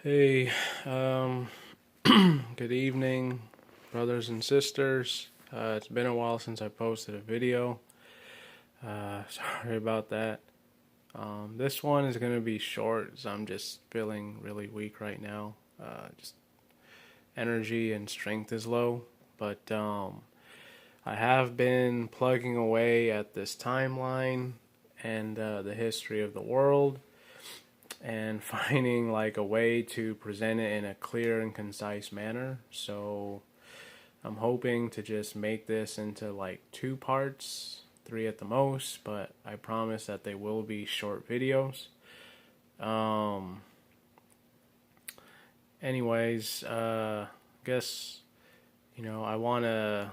Hey, um, good evening, brothers and sisters. It's been a while since I posted a video. Sorry about that. This one is going to be short as I'm just feeling really weak right now. Just energy and strength is low. But I have been plugging away at this timeline and the history of the world and finding like a way to present it in a clear and concise manner. So I'm hoping to just make this into like two parts, three at the most, but I promise that they will be short videos. Um anyways, guess I want to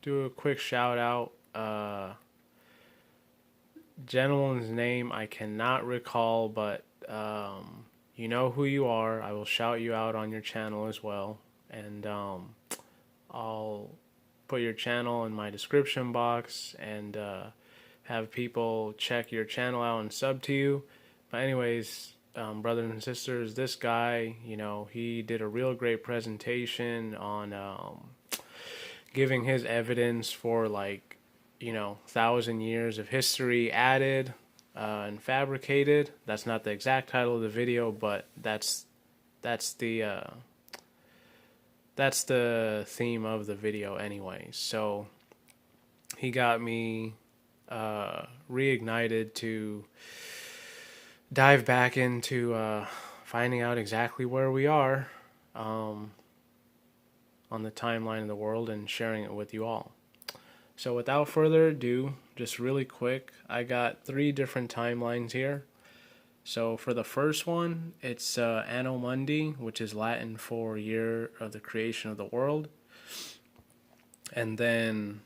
do a quick shout out. Gentleman's name I cannot recall, but you know who you are. I will shout you out on your channel as well, and I'll put your channel in my description box and have people check your channel out and sub to you. But anyways, brothers and sisters, this guy, he did a real great presentation on giving his evidence for like 1,000 years of history added and fabricated. That's not the exact title of the video, but that's the theme of the video anyway. So he got me reignited to dive back into finding out exactly where we are on the timeline of the world and sharing it with you all. So without further ado, just really quick, I got three different timelines here. So for the first one, it's Anno Mundi, which is Latin for year of the creation of the world. And then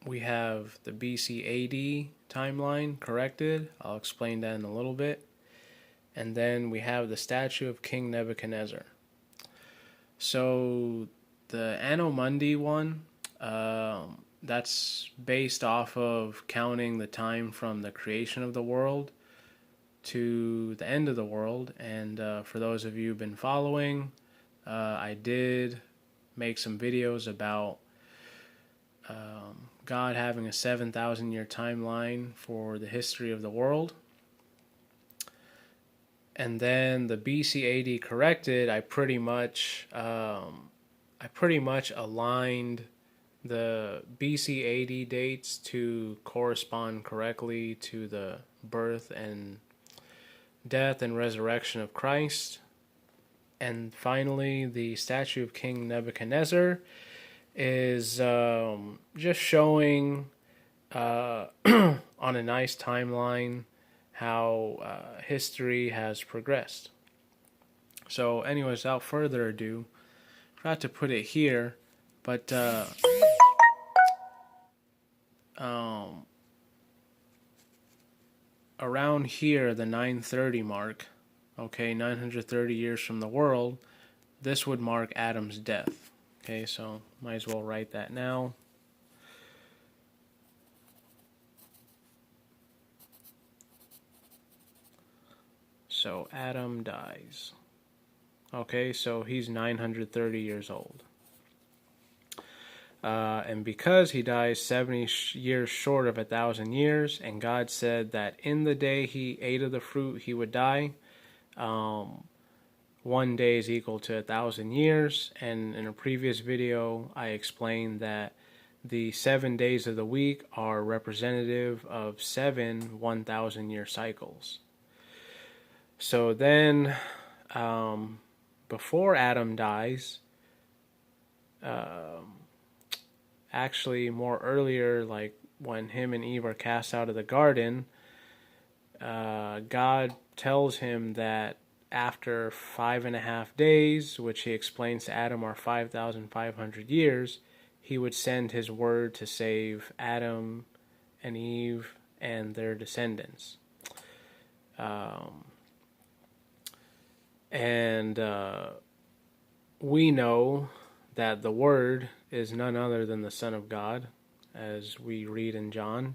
we have the BC AD timeline corrected. I'll explain that in a little bit. And then we have the statue of King Nebuchadnezzar. So the Anno Mundi one, that's based off of counting the time from the creation of the world to the end of the world. And for those of you who've been following, I did make some videos about God having a 7,000-year timeline for the history of the world. And then the BC AD corrected, I pretty much aligned the BC AD dates to correspond correctly to the birth and death and resurrection of Christ. And finally, the statue of King Nebuchadnezzar is just showing on a nice timeline how history has progressed. So anyways, without further ado, forgot to put it here, but around here, the 930 mark, okay, 930 years from the world, this would mark Adam's death. Okay, so might as well write that now. So Adam dies. Okay, so he's 930 years old. And because he dies 70 years short of 1,000 years, and God said that in the day he ate of the fruit he would die, 1 day is equal to 1,000 years. And in a previous video, I explained that the 7 days of the week are representative of 7 1,000-year cycles. So then, before Adam dies, actually more earlier, like when him and Eve are cast out of the garden, God tells him that after 5.5 days, which he explains to Adam are 5,500 years, he would send his word to save Adam and Eve and their descendants. And we know that the Word is none other than the Son of God, as we read in John.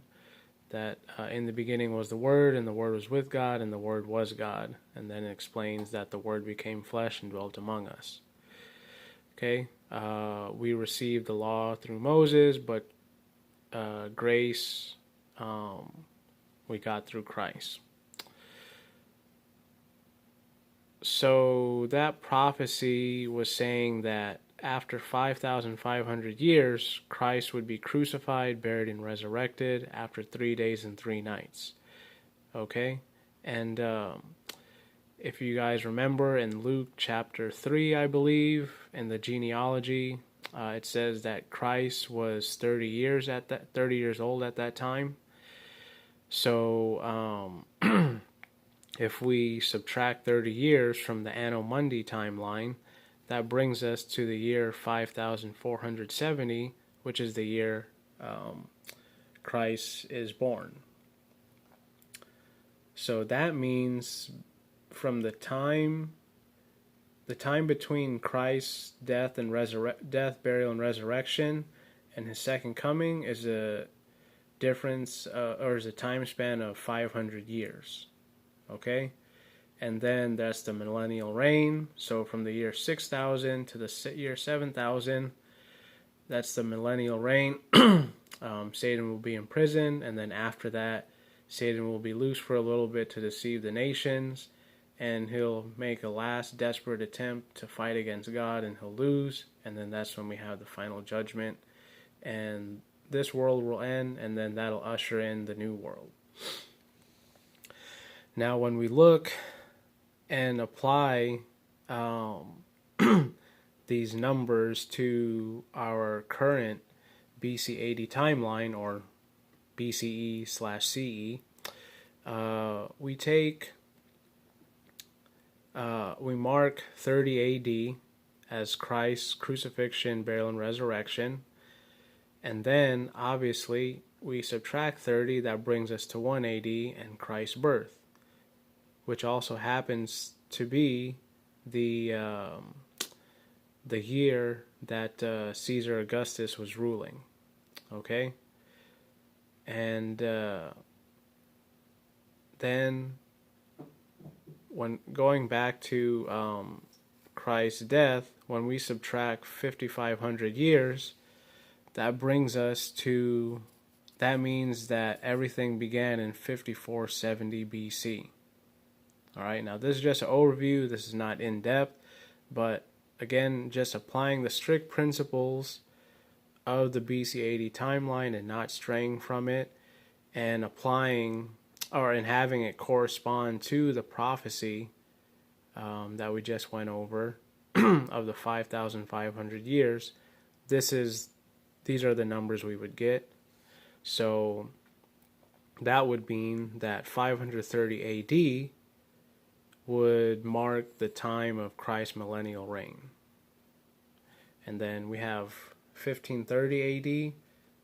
that in the beginning was the Word, and the Word was with God, and the Word was God. And then it explains that the Word became flesh and dwelt among us. Okay, we received the law through Moses, but grace we got through Christ. So that prophecy was saying that after 5,500 years, Christ would be crucified, buried, and resurrected after 3 days and 3 nights. Okay? And if you guys remember in Luke chapter 3, I believe, in the genealogy, it says that Christ was 30 years old at that time. So if we subtract 30 years from the Anno Mundi timeline, that brings us to the year 5470, which is the year Christ is born. So that means from the time between Christ's death, burial, and resurrection, and his second coming is a difference, or is a time span of 500 years. Okay? And then that's the millennial reign. So from the year 6000 to the year 7000, that's the millennial reign. Satan will be in prison, and then after that, Satan will be loose for a little bit to deceive the nations, and he'll make a last desperate attempt to fight against God, and he'll lose, and then that's when we have the final judgment, and this world will end, and then that'll usher in the new world. Now, when we look and apply these numbers to our current BC AD timeline, or BCE/CE, we mark 30 AD as Christ's crucifixion, burial, and resurrection, and then obviously we subtract 30. That brings us to 1 AD and Christ's birth, which also happens to be the year that Caesar Augustus was ruling. Okay? And then when going back to Christ's death, when we subtract 5,500 years, that brings us to, that means that everything began in 5470 BC. Alright, now this is just an overview, this is not in depth, but again, just applying the strict principles of the BC AD timeline and not straying from it, and applying, and having it correspond to the prophecy that we just went over of the 5,500 years. These are the numbers we would get. So that would mean that 530 AD would mark the time of Christ's millennial reign. And then we have 1530 AD,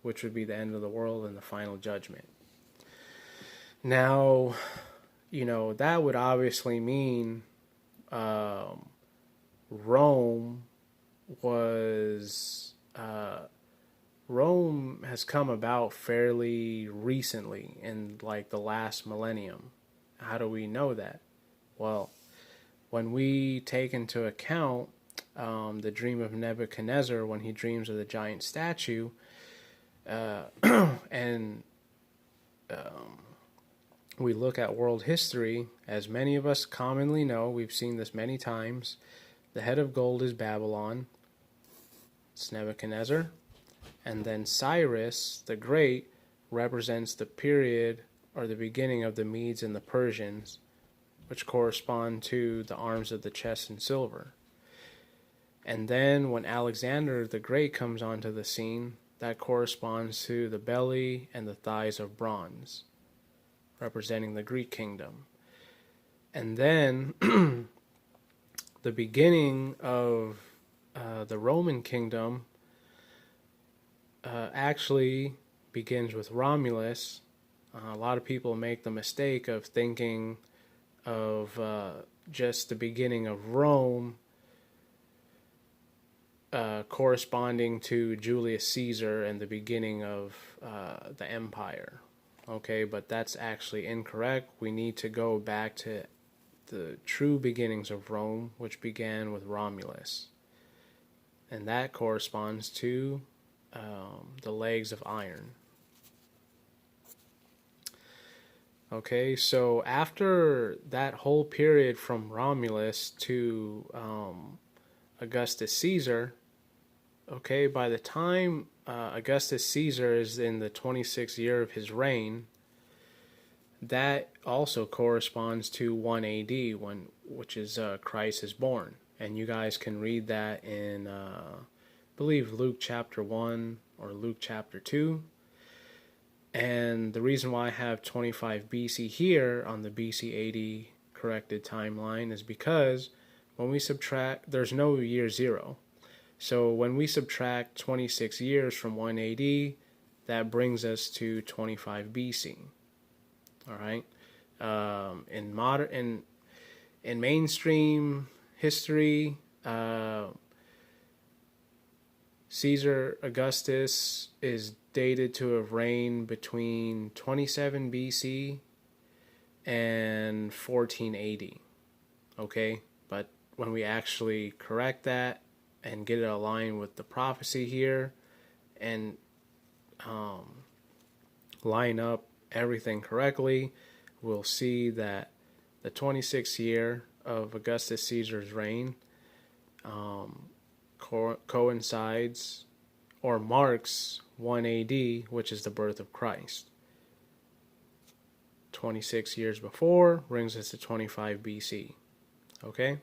which would be the end of the world and the final judgment. Now, that would obviously mean Rome has come about fairly recently, in like the last millennium. How do we know that? Well, when we take into account the dream of Nebuchadnezzar, when he dreams of the giant statue, and we look at world history, as many of us commonly know, we've seen this many times, the head of gold is Babylon, it's Nebuchadnezzar, and then Cyrus the Great represents the period or the beginning of the Medes and the Persians, which correspond to the arms of the chest in silver. And then when Alexander the Great comes onto the scene, that corresponds to the belly and the thighs of bronze, representing the Greek kingdom. And then the beginning of the Roman kingdom actually begins with Romulus. A lot of people make the mistake of thinking of just the beginning of Rome corresponding to Julius Caesar and the beginning of the empire. Okay, but that's actually incorrect. We need to go back to the true beginnings of Rome, which began with Romulus. And that corresponds to the legs of iron. Okay, so after that whole period from Romulus to Augustus Caesar, okay, by the time Augustus Caesar is in the 26th year of his reign, that also corresponds to 1 AD, which is Christ is born. And you guys can read that in, I believe, Luke chapter 1 or Luke chapter 2. And the reason why I have 25 BC here on the BC AD corrected timeline is because when we subtract, there's no year 0. So when we subtract 26 years from 1 AD, that brings us to 25 BC. All right. In mainstream history, Caesar Augustus is dated to have reigned between 27 BC and 14 AD. Okay, but when we actually correct that and get it aligned with the prophecy here and line up everything correctly, we'll see that the 26th year of Augustus Caesar's reign coincides or marks 1 AD, which is the birth of Christ. 26 years before brings us to 25 BC. Okay?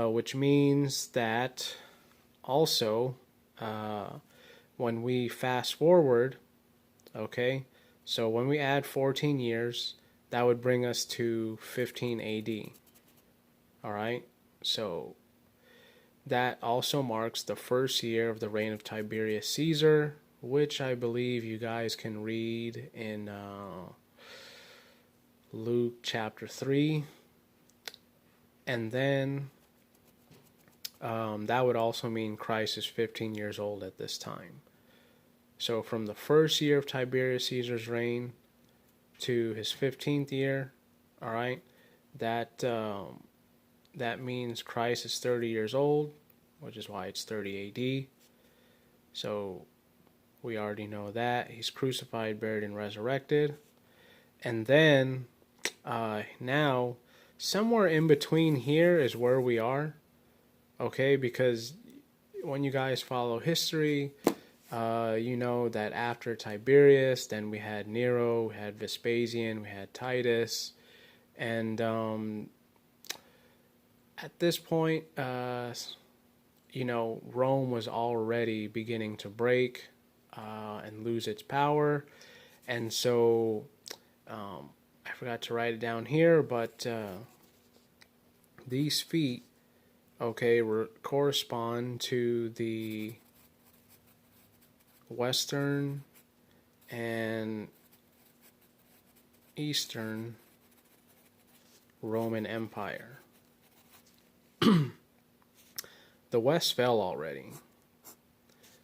Which means that also when we fast forward, okay, so when we add 14 years, that would bring us to 15 AD. All right? So that also marks the first year of the reign of Tiberius Caesar, which I believe you guys can read in Luke chapter 3. And then that would also mean Christ is 15 years old at this time. So from the first year of Tiberius Caesar's reign to his 15th year, all right, that means Christ is 30 years old, which is why it's 30 AD. So we already know that. He's crucified, buried, and resurrected. And then now, somewhere in between here is where we are. Okay, because when you guys follow history, you know that after Tiberius, then we had Nero, we had Vespasian, we had Titus, and at this point, you know, Rome was already beginning to break and lose its power, and so I forgot to write it down here, but these feet, okay, correspond to the Western and Eastern Roman Empire. The West fell already,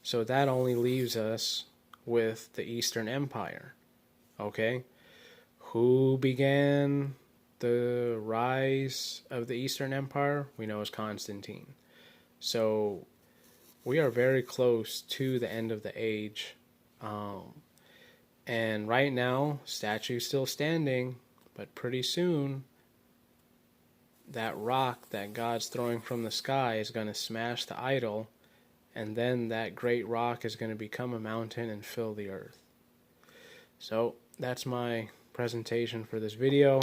so that only leaves us with the Eastern Empire. Okay, who began the rise of the Eastern Empire? We know as Constantine. So we are very close to the end of the age, and right now statue's still standing, but pretty soon that rock that God's throwing from the sky is going to smash the idol, and then that great rock is going to become a mountain and fill the earth. So that's my presentation for this video.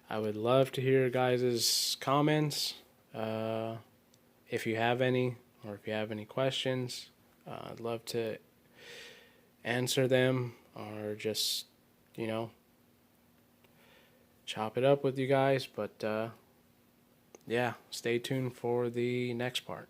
I would love to hear guys' comments if you have any, or if you have any questions. I'd love to answer them, or just, you know, chop it up with you guys. But yeah, stay tuned for the next part.